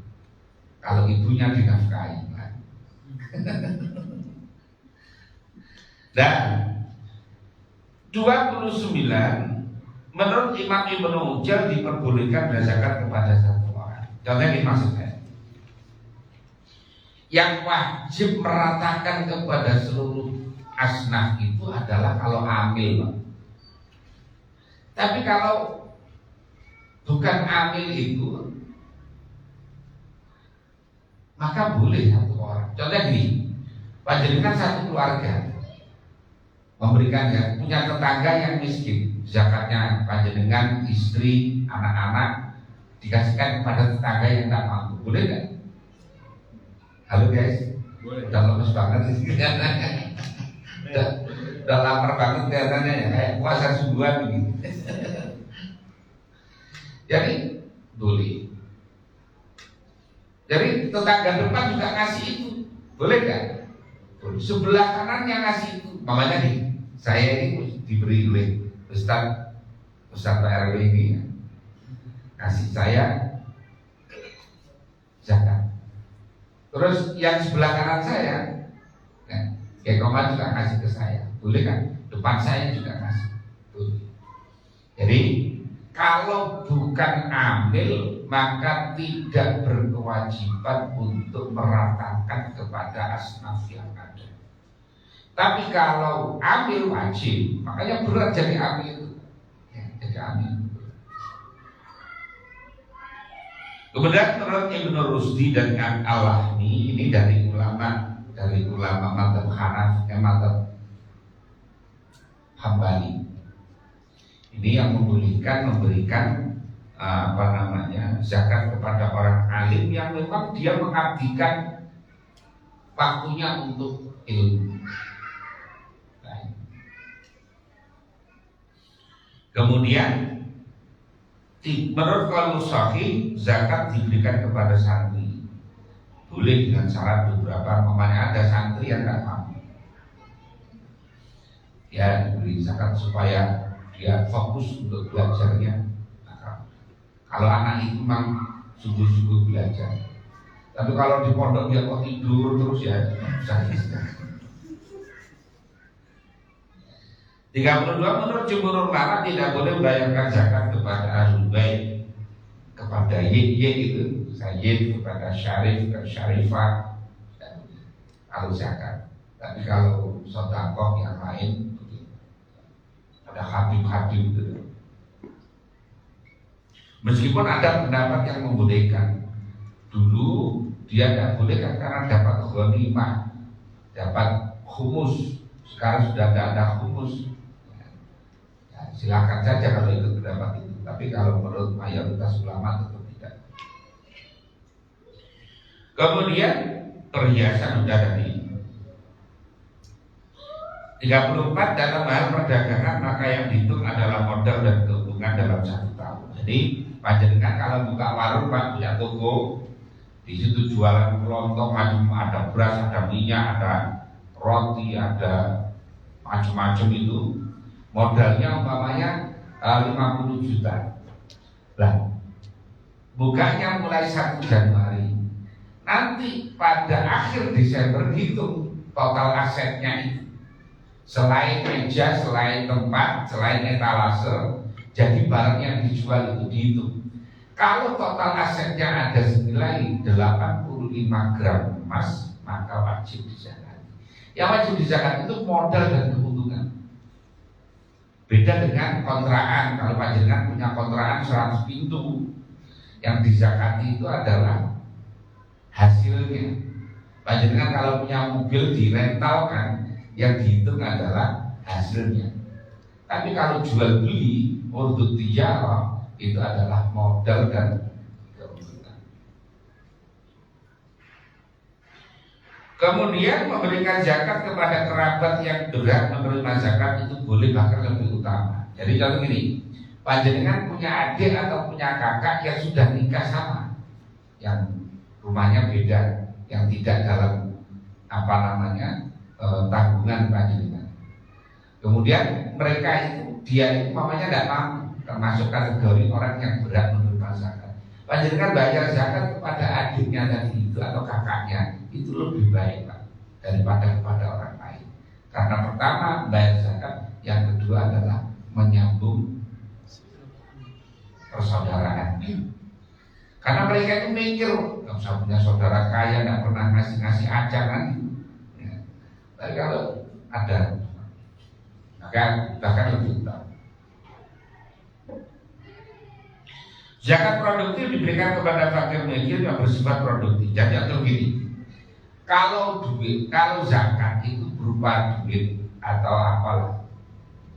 Kalau ibunya dinafkahi. Dan 29 menurut Imam Ibnu Ujal diperbolehkan zakat kepada satu orang. Contohnya ini maksudnya yang wajib meratakan kepada seluruh asnaf itu adalah kalau amil. Tapi kalau bukan amil itu, maka boleh satu orang. Contohnya gini, panjenengan satu keluarga memberikan ya, punya tetangga yang miskin, zakatnya panjenengan, istri, anak-anak dikasihkan kepada tetangga yang tak mampu, boleh nggak? Halo guys, boleh. Udah lemes banget sih, udah lapar banget kelihatannya ya, kayak puasa subuhan begini. Jadi boleh. Jadi tetangga depan juga ngasih itu, boleh nggak? Sebelah kanannya ngasih itu, mamanya nih. Saya ini diberi oleh Ustaz PRW ini ya, kasih saya zakat. Terus yang sebelah kanan saya, ya, Koma juga kasih ke saya, boleh kan? Depan saya juga kasih, boleh. Jadi kalau bukan amil maka tidak berkewajiban untuk meratakan kepada asnaf yang ada. Tapi kalau amil wajib, makanya berat jadi amil, ya, jadi amil. Kemudian menurut Ibnu Rusdi dan Al-Lahmi, ini dari ulama mazhab Hanafi, mazhab Hambali. Ini yang membolehkan memberikan zakat kepada orang alim yang memang dia mengabdikan waktunya untuk ilmu. Kemudian menurut qaul sahih zakat diberikan kepada santri, boleh dengan syarat beberapa. Umpamanya ada santri yang tidak mampu, ya diberi zakat supaya dia fokus untuk belajarnya. Nah, kalau anak itu memang sungguh-sungguh belajar, tapi kalau di pondok dia kok tidur terus ya susah. 32 menurut jumhur ulama tidak boleh membayarkan zakat kepada ahlul bait, kepada ye itu sayyid, kepada syarif, kepada syarifah, dan harus zakat. Tapi kalau sedekah yang lain, ada habib-habib itu. Meskipun ada pendapat yang membolehkan, dulu dia tidak boleh karena dapat ghanimah, dapat khumus. Sekarang sudah tidak ada khumus. Silakan saja kalau ikut pendapat itu, tapi kalau menurut mayoritas ulama tetap tidak. Kemudian perhiasan sudah tadi 34 dalam hal perdagangan maka yang dihitung adalah modal dan keuntungan dalam 1 tahun. Jadi panjenengan kalau buka warung, Pak, punya toko, di situ jualan kelontong, macam ada beras, ada minyak, ada roti, ada macam-macam itu. Modalnya umpamanya 50 juta. Lah, bukanya mulai 1 Januari. Nanti pada akhir Desember hitung total asetnya itu. Selain meja, selain tempat, selain etalase, jadi barang yang dijual itu dihitung. Kalau total asetnya ada senilai 85 gram emas, maka wajib dizakat. Yang wajib dizakat itu modal dan keuntungan. Beda dengan kontrakan. Kalau panjenengan punya kontrakan 100 pintu, yang dizakati itu adalah hasilnya. Panjenengan kalau punya mobil direntalkan, yang dihitung adalah hasilnya. Tapi kalau jual beli, urdu tijarah, itu adalah modal dan keuntungan. Kemudian memberikan zakat kepada kerabat yang berhak menerima zakat itu boleh, bahkan lebih utama. Jadi contoh gini, panjenengan punya adik atau punya kakak yang sudah nikah sama, yang rumahnya beda, yang tidak dalam tanggungan panjenengan. Kemudian mereka itu, dia itu mamanya tidak mampu, termasuk kategori orang yang berhak menerima zakat. Panjenengan bayar zakat kepada adiknya tadi itu atau kakaknya, itu lebih baik, Pak, daripada kepada orang lain. Karena pertama bayar zakat, yang kedua adalah menyambung persaudaraan. Karena mereka itu mikir, nggak usah punya saudara kaya, nggak pernah ngasih ajangan. Ya. Tapi kalau ada, bahkan lebih utama. Zakat produktif diberikan kepada fakir miskin yang bersifat produktif. Jadi atau gini, kalau zakat itu berupa duit atau apalah,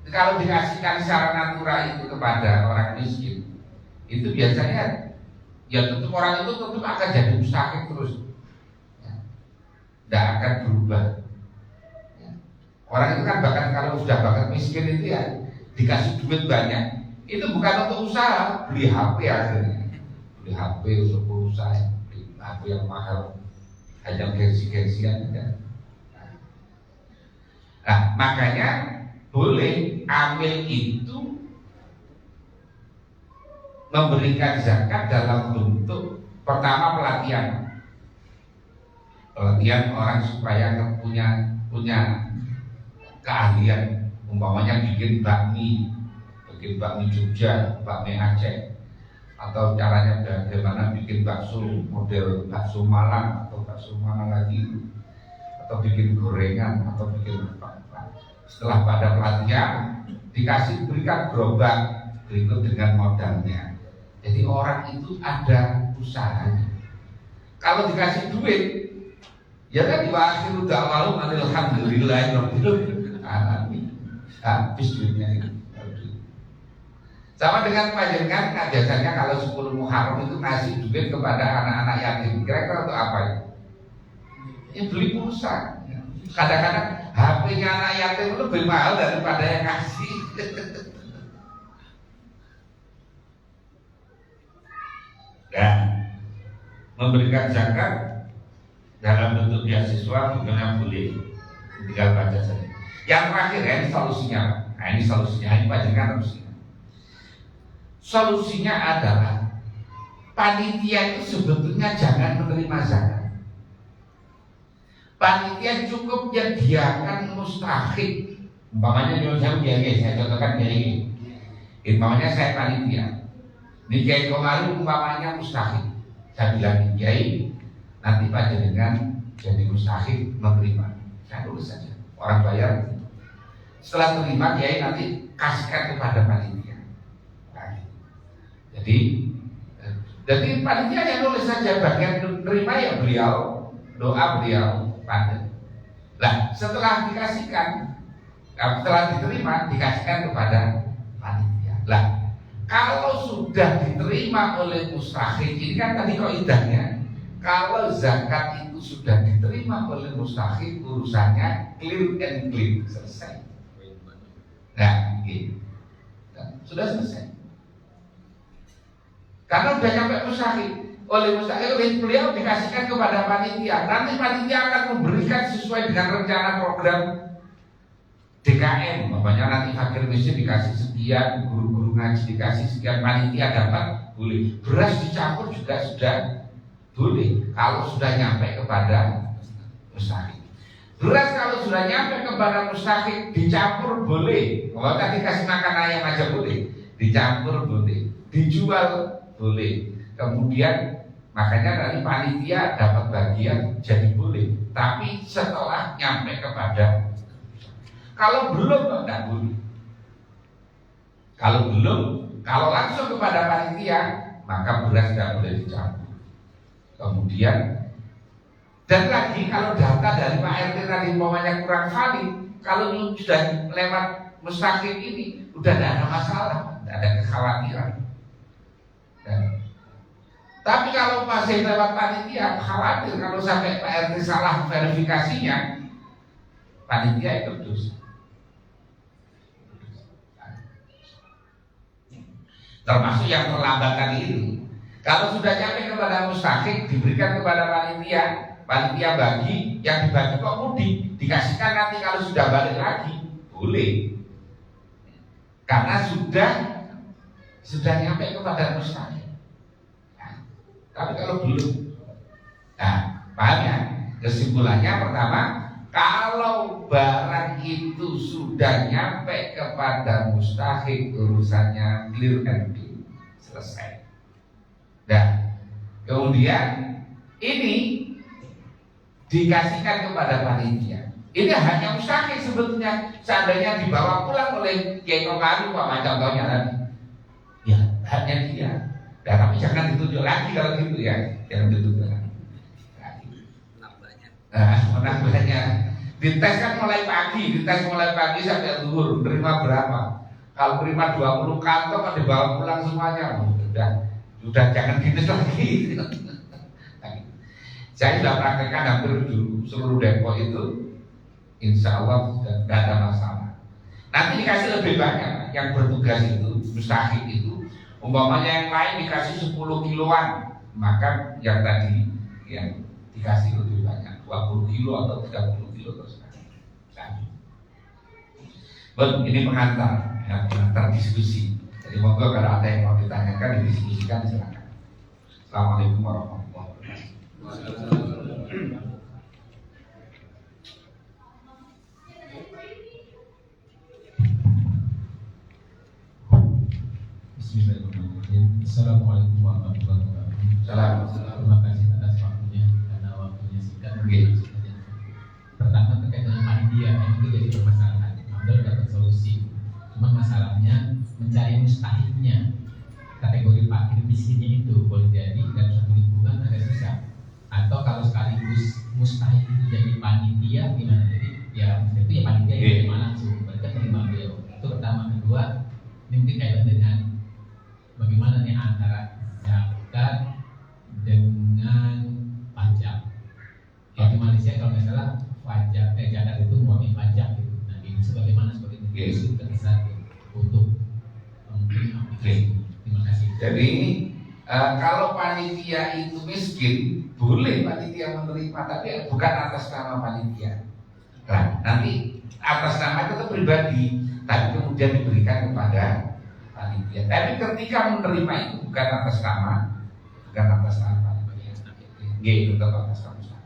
kalau dikasihkan secara natural itu kepada orang miskin, itu biasanya ya tentu orang itu tentu akan jadi mustahik terus, tidak akan berubah. Orang itu kan bahkan kalau sudah bahkan miskin itu ya dikasih duit banyak, itu bukan untuk usaha, beli HP akhirnya, beli HP untuk usaha, beli HP yang mahal, hanya gengsi-gengsian aja. Nah, makanya boleh amil itu memberikan zakat dalam bentuk pertama pelatihan orang supaya punya keahlian, umpamanya bikin bakmi Jogja, bakmi Aceh, atau caranya bagaimana bikin bakso model bakso Malang atau bakso mana lagi, atau bikin gorengan atau bikin apa. Setelah pada pelatihan berikan gerobak berikut dengan modalnya. Jadi orang itu ada usahanya. Kalau dikasih duit, ya kan diwakil udah lalu alhamdulillahirobbilalamin, habis duitnya itu. Sama dengan panjenengan, biasanya kalau 10 Muharram itu ngasih duit kepada anak-anak yatim, kira-kira untuk apa ya? Ini beli pulsa. Kadang-kadang HP-nya anak yatim itu lebih mahal daripada yang ngasih. Dan memberikan zakat dalam bentuk beasiswa bukan boleh, tinggal baca saja. Yang terakhir ya, ini solusinya. Nah, ini solusinya, ini panjenengan harus. Solusinya adalah panitia itu sebetulnya jangan menerima zakat. Panitia cukup menyediakan mustahik. Umpamanya saya contohkan kayak gini. Umpamanya saya panitia. Ini Kiai Komaru umpamanya mustahik. Saya bilang Kiai, nanti panjenengan jadi mustahik menerima. Saya tulis saja. Orang bayar. Setelah terima Kiai nanti kasihkan kepada panitia. Jadi panitia yang nulis saja, bagian terima ya beliau, doa beliau pada. Nah setelah dikasihkan, setelah diterima dikasihkan kepada panitia. Lah kalau sudah diterima oleh mustahik, ini kan tadi kaidahnya, kalau zakat itu sudah diterima oleh mustahik, urusannya clear and clean, selesai. Nah gitu, sudah selesai. Karena sudah nyampe mustahik, oleh beliau dikasihkan kepada panitia. Nanti panitia akan memberikan sesuai dengan rencana program DKM. Makanya nanti fakir miskin dikasih sekian, guru-guru ngaji dikasih sekian, panitia dapat boleh. Beras dicampur juga sudah boleh kalau sudah nyampe kepada mustahik. Beras kalau sudah nyampe kepada mustahik dicampur boleh. Kalau tadi kasih makan ayam aja boleh, dicampur boleh, dijual boleh. Kemudian makanya dari panitia dapat bagian jadi boleh. Tapi setelah nyampe kepada, kalau belum tidak boleh. Kalau belum, kalau langsung kepada panitia maka beras tidak boleh dicampur. Kemudian dan lagi kalau data dari Pak RT tadi umpamanya kurang valid, kalau sudah lewat mustahik ini udah tidak ada masalah, tidak ada kekhawatiran. Tapi kalau masih lewat panitia, khawatir kalau sampai Pak RT salah verifikasinya, panitia itu dosa. Termasuk yang terlambat tadi itu. Kalau sudah nyampe kepada mustahik, diberikan kepada panitia bagi, yang dibagi kok mudik, dikasihkan nanti kalau sudah balik lagi, boleh. Karena sudah nyampe kepada mustahik. Tapi kalau belum, nah paham ya? Kesimpulannya pertama, kalau barang itu sudah nyampe kepada mustahik, urusannya clear and clean, selesai. Dan kemudian ini dikasihkan kepada panitia. Ini hanya mustahik sebetulnya. Seandainya dibawa pulang oleh Kiai Komaru, contohnya tadi, ya hanya dia. Nah, tapi jangan ditunjuk lagi kalau gitu ya, jangan ditunjuk lagi. Menambahnya, dites kan mulai pagi sampai zuhur, terima berapa? Kalau terima 20 kantong kan dibawa pulang semuanya, sudah jangan dites lagi. Saya sudah praktekkan hampir seluruh Depok itu, insya Allah tidak ada masalah. Nanti dikasih lebih banyak, yang bertugas itu, mustahik itu, umpamanya yang lain dikasih 10 kiloan, maka yang tadi yang dikasih lebih banyak, 20 kilo atau 30 kilo terus. Ini pengantar, ya, pengantar diskusi. Jadi monggo kalau ada yang mau ditanyakan, didiskusikan silakan. Assalamualaikum warahmatullahi wabarakatuh. Bismillahirrahmanirrahim. Assalamualaikum warahmatullahi wabarakatuh. Salam. Terima kasih atas waktunya, karena waktunya singkat. Pertama terkait dengan panitia, itu jadi permasalahan. Alhamdulillah dapat solusi. Cuma masalahnya mencari mustahiknya. Kategori fakir miskinnya itu boleh jadi dalam satu lingkungan agak susah. Atau kalau sekaligus mustahik itu jadi panitia gimana? Jadi ya itu ya panitia yang terima langsung. Mereka terima beliau. Itu pertama. Kedua, ini mungkin kaitan dengan bagaimana nih antara zakat dengan pajak. Ya di Malaysia kalau nggak salah pajak zakat itu mewakili pajak gitu. Nah ini sebagaimana seperti itu terkesan untuk mungkin aplikasi. Terima kasih. Jadi kalau panitia itu miskin, boleh panitia menerima, tapi bukan atas nama panitia. Nah, nanti atas nama itu pribadi, tapi kemudian diberikan kepada panitia. Tapi ketika menerima itu bukan atas nama panitia. Itu tetap atas nama,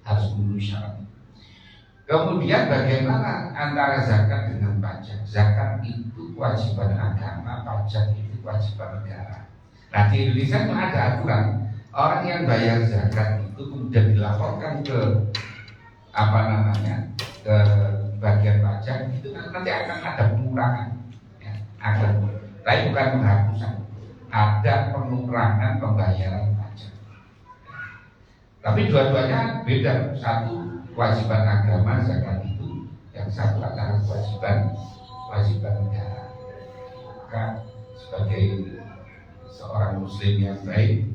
harus memenuhi syarat. Kemudian bagaimana antara zakat dengan pajak? Zakat itu kewajiban agama, pajak itu kewajiban negara. Nah di Indonesia itu ada aturan, orang yang bayar zakat itu kemudian dilaporkan ke ke bagian pajak, itu nanti akan ada pengurangan, ya, tapi bukan penghapusan, ada pengurangan pembayaran pajak. Tapi dua-duanya beda, satu kewajiban agama zakat itu, yang satu adalah kewajiban negara. Maka sebagai seorang muslim yang baik,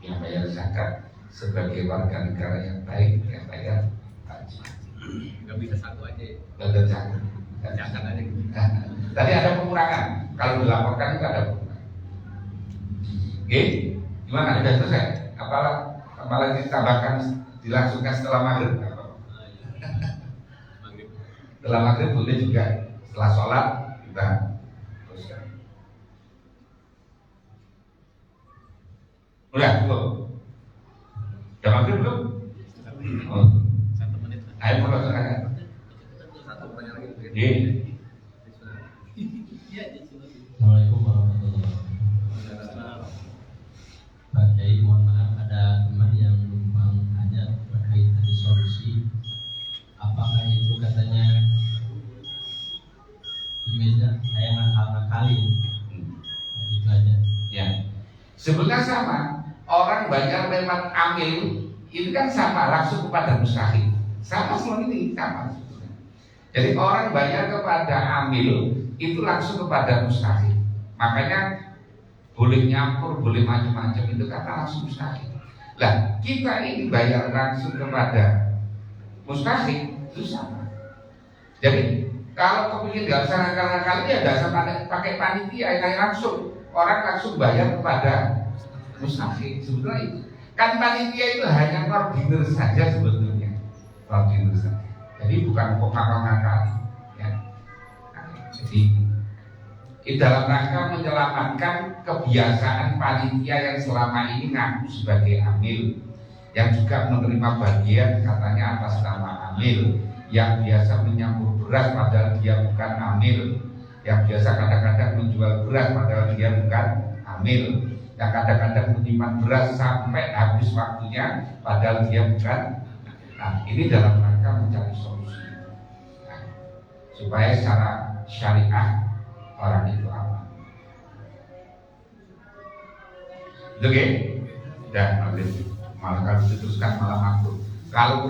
yang bayar zakat, sebagai warga negara yang baik, yang bayar pajak. Gak bisa satu aja ya? Bayar zakat. Zakat aja. Tadi ada pengurangan, kalau dilaporkan itu ada pengurangan. Oke, gimana? Sudah selesai? Apalagi ditambahkan, dilangsungkan setelah maghrib? Setelah maghrib boleh juga, setelah sholat kita teruskan. Udah belum? Udah maghrib belum? Oh. 1 menit. Ayo mau silakan. Satu pertanyaan lagi. Assalamualaikum warahmatullahi wabarakatuh. Pak Kiai, mohon maaf ada teman yang numpang hanya terkait ada solusi. Apakah itu katanya image-nya kayak ngakal-ngakalin? Itu aja. Ya, sebenarnya sama. Orang bayar lewat amil itu kan sama, langsung kepada mustahik. Sama semua ini sama. Jadi orang bayar kepada amil itu langsung kepada mustahik. Makanya boleh nyampur, boleh macam-macam itu karena langsung mustahik. Lah kita ini bayar langsung kepada mustahik itu sama. Jadi kalau kepingin nggak usah ngakal-ngakal ya nggak usah pakai panitia, yang langsung orang langsung bayar kepada mustahik. Sebetulnya itu kan panitia itu hanya koordinir saja sebetulnya, koordinir saja. Jadi bukan kok ngakal-ngakal, ya. Jadi di dalam rangka menyelamatkan kebiasaan panitia yang selama ini ngaku sebagai amil, yang juga menerima bagian katanya atas nama amil, yang biasa menyampur beras padahal dia bukan amil, yang biasa kadang-kadang menjual beras padahal dia bukan amil, yang kadang-kadang menyimpan beras sampai habis waktunya padahal dia bukan. Nah, ini dalam rangka mencari solusi, nah, supaya secara syariah orang itu aman. Oke, dan nanti malah kalau diteruskan malah makruh. Kalau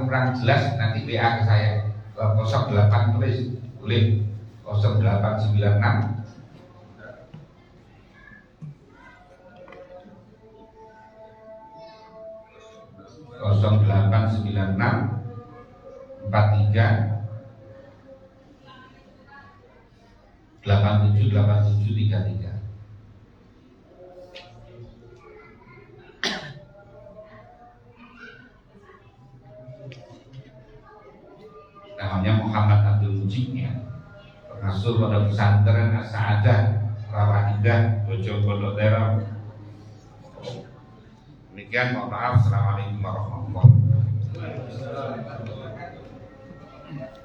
kurang jelas nanti WA ke saya ke 08 tulis boleh 0896 0896 43 878733. Namanya Muhammad Abdul Mujib ya, pengasuh pada pesantren As-Sa'adah Rawah Indah Bojo Pondok Terong. Demikian, mohon maaf. Assalamualaikum warahmatullahi wabarakatuh.